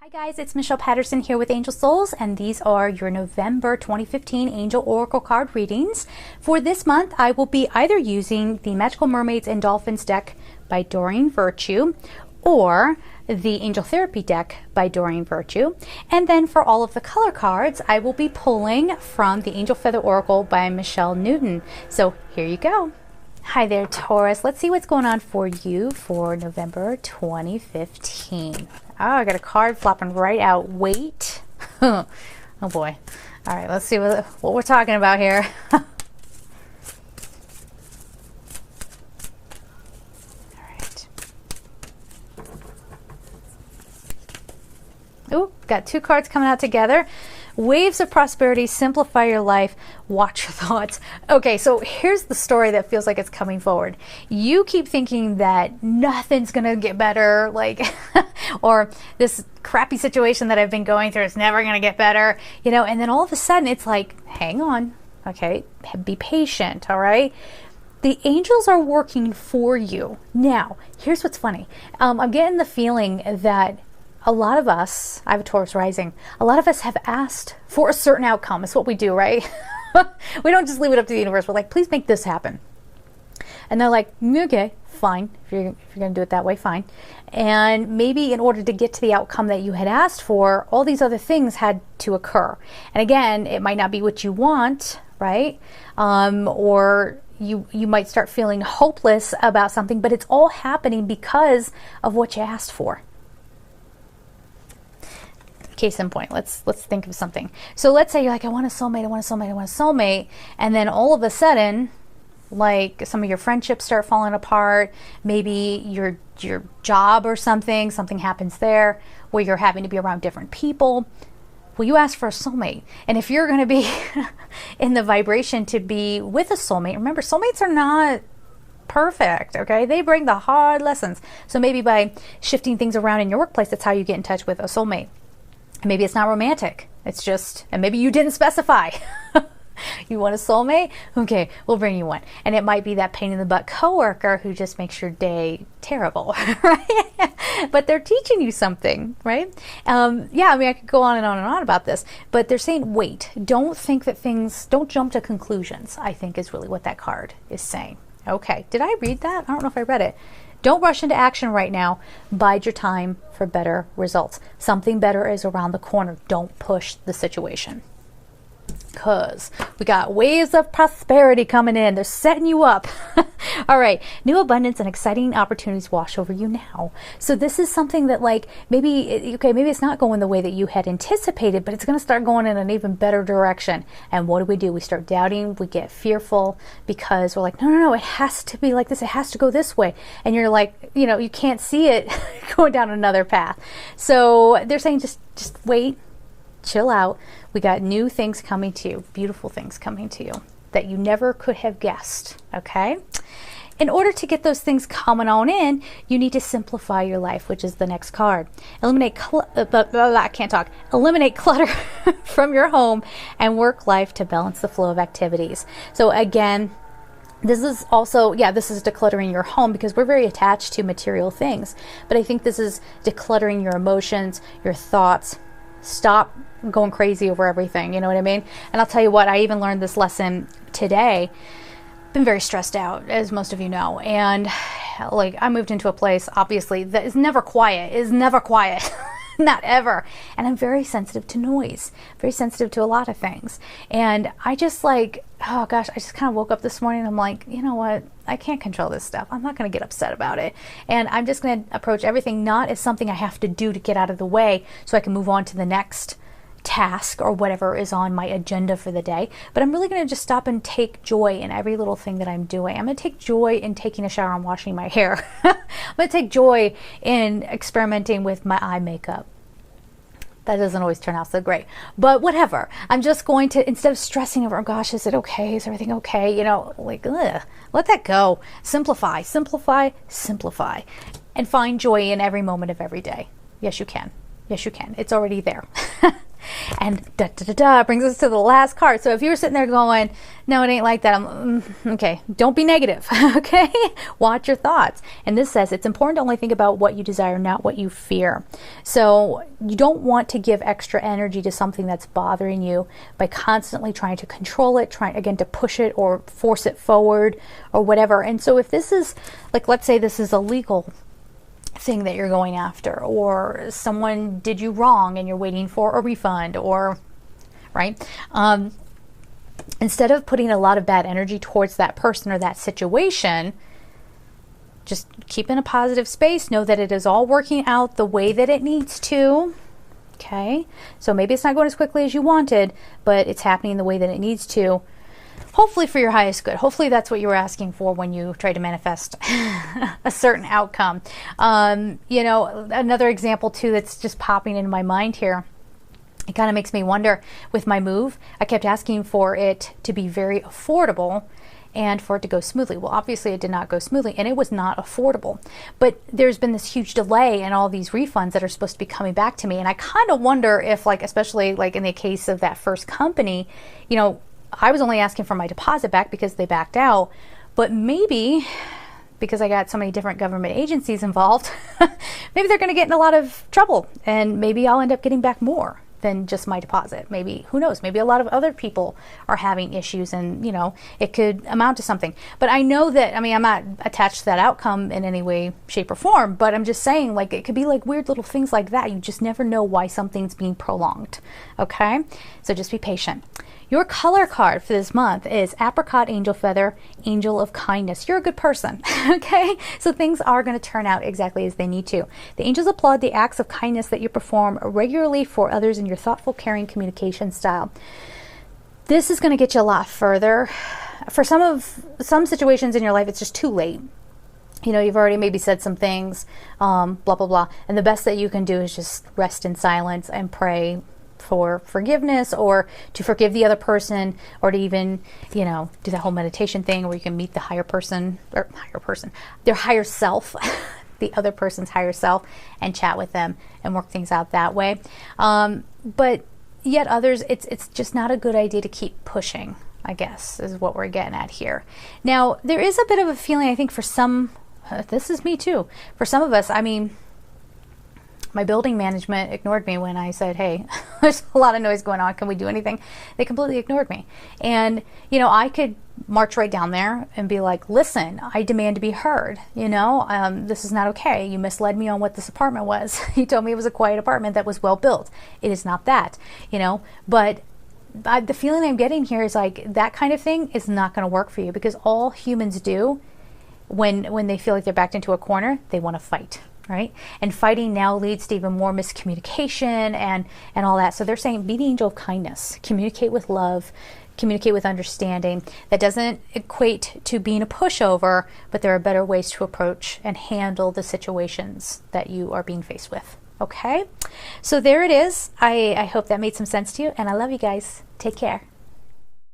Hi guys, it's Michelle Patterson here with Angel Souls, and these are your November 2015 Angel Oracle card readings. For this month, I will be either using the Magical Mermaids and Dolphins deck by Doreen Virtue or the Angel Therapy deck by Doreen Virtue. And then for all of the color cards, I will be pulling from the Angel Feather Oracle by Michelle Newton. So here you go. Hi there, Taurus. Let's see what's going on for you for November 2015. Oh, I got a card flopping right out. Wait. Oh boy. All right, let's see what we're talking about here. All right. Ooh, got two cards coming out together. Waves of prosperity, simplify your life, watch your thoughts. Okay, so here's the story that feels like it's coming forward. You keep thinking that nothing's gonna get better, like, or this crappy situation that I've been going through is never gonna get better, you know, and then all of a sudden it's like, hang on, okay, be patient, all right? The angels are working for you. Now, here's what's funny. I'm getting the feeling that a lot of us, I have a Taurus rising, a lot of us have asked for a certain outcome. It's what we do, right? We don't just leave it up to the universe. We're like, please make this happen. And they're like, okay, fine. If you're going to do it that way, fine. And maybe in order to get to the outcome that you had asked for, all these other things had to occur. And again, it might not be what you want, right? Or you might start feeling hopeless about something, but it's all happening because of what you asked for. Case in point, let's think of something. So let's say you're like, I want a soulmate, I want a soulmate, I want a soulmate, and then all of a sudden, like, some of your friendships start falling apart. Maybe your job or something happens there where you're having to be around different people. Well, you ask for a soulmate, and if you're going to be in the vibration to be with a soulmate, remember, soulmates are not perfect, okay? They bring the hard lessons. So maybe by shifting things around in your workplace, that's how you get in touch with a soulmate. Maybe it's not romantic. It's just, and maybe you didn't specify. You want a soulmate? Okay, we'll bring you one. And it might be that pain in the butt coworker who just makes your day terrible, right? But they're teaching you something, right? Yeah, I mean, I could go on and on and on about this, but they're saying, wait, don't think that don't jump to conclusions, I think is really what that card is saying. Okay, did I read that? I don't know if I read it. Don't rush into action right now. Bide your time for better results. Something better is around the corner. Don't push the situation. Because we got waves of prosperity coming in. They're setting you up. All right. New abundance and exciting opportunities wash over you now. So this is something that, like, maybe it's not going the way that you had anticipated, but it's going to start going in an even better direction. And what do? We start doubting. We get fearful because we're like, no, it has to be like this. It has to go this way. And you're like, you can't see it going down another path. So they're saying just wait. Chill out. We got new things coming to you, beautiful things coming to you that you never could have guessed, okay? In order to get those things coming on in, you need to simplify your life, which is the next card. Eliminate Eliminate clutter from your home and work life to balance the flow of activities. So again, this is also, this is decluttering your home because we're very attached to material things. But I think this is decluttering your emotions, your thoughts. Stop going crazy over everything, you know what I mean? And I'll tell you what, I even learned this lesson today. Been very stressed out, as most of you know, and like, I moved into a place, obviously, that is never quiet, not ever. And I'm very sensitive to noise, very sensitive to a lot of things. And I just like, oh gosh, I just kind of woke up this morning and I'm like, you know what? I can't control this stuff. I'm not going to get upset about it. And I'm just going to approach everything not as something I have to do to get out of the way so I can move on to the next task or whatever is on my agenda for the day. But I'm really going to just stop and take joy in every little thing that I'm doing. I'm going to take joy in taking a shower and washing my hair. I'm going to take joy in experimenting with my eye makeup. That doesn't always turn out so great, but whatever. I'm just going to, instead of stressing over, oh gosh, is it okay? Is everything okay? Like, let that go. Simplify, and find joy in every moment of every day. Yes, you can. Yes, you can. It's already there. And da da da da brings us to the last card. So if you were sitting there going, no, it ain't like that, okay, don't be negative, okay? Watch your thoughts. And this says it's important to only think about what you desire, not what you fear. So you don't want to give extra energy to something that's bothering you by constantly trying to control it, trying again to push it or force it forward or whatever. And so if this is, like, let's say this is a legal thing that you're going after, or someone did you wrong and you're waiting for a refund, or right, instead of putting a lot of bad energy towards that person or that situation, just keep in a positive space. Know that it is all working out the way that it needs to. Okay, so maybe it's not going as quickly as you wanted, but it's happening the way that it needs to, hopefully for your highest good. Hopefully that's what you were asking for when you tried to manifest a certain outcome. You know, another example too that's just popping into my mind here, it kind of makes me wonder, with my move, I kept asking for it to be very affordable and for it to go smoothly. Well, obviously it did not go smoothly, and it was not affordable. But there's been this huge delay in all these refunds that are supposed to be coming back to me. And I kind of wonder if, like, especially like in the case of that first company, you know, I was only asking for my deposit back because they backed out, but maybe because I got so many different government agencies involved, maybe they're going to get in a lot of trouble, and maybe I'll end up getting back more than just my deposit. Maybe, who knows, maybe a lot of other people are having issues, and, you know, it could amount to something. But I know that, I mean, I'm not attached to that outcome in any way, shape, or form, but I'm just saying, like, it could be like weird little things like that. You just never know why something's being prolonged. Okay, so just be patient. Your color card for this month is Apricot Angel Feather, Angel of Kindness. You're a good person, okay? So things are going to turn out exactly as they need to. The angels applaud the acts of kindness that you perform regularly for others in your thoughtful, caring communication style. This is going to get you a lot further. For some situations in your life, it's just too late. You know, you've already maybe said some things, blah, blah, blah. And the best that you can do is just rest in silence and pray for forgiveness, or to forgive the other person, or to even, you know, do that whole meditation thing where you can meet the their higher self, the other person's higher self, and chat with them and work things out that way. But yet others, it's just not a good idea to keep pushing, I guess, is what we're getting at here. Now, there is a bit of a feeling, I think, for some, this is me too, for some of us, I mean, my building management ignored me when I said, hey, there's a lot of noise going on. Can we do anything? They completely ignored me. And, you know, I could march right down there and be like, listen, I demand to be heard. You know, this is not okay. You misled me on what this apartment was. You told me it was a quiet apartment that was well built. It is not that, you know, but the feeling I'm getting here is like that kind of thing is not going to work for you, because all humans do when they feel like they're backed into a corner, they want to fight. Right? And fighting now leads to even more miscommunication and all that. So they're saying, be the angel of kindness, communicate with love, communicate with understanding. That doesn't equate to being a pushover, but there are better ways to approach and handle the situations that you are being faced with. Okay? So there it is. I hope that made some sense to you, and I love you guys. Take care.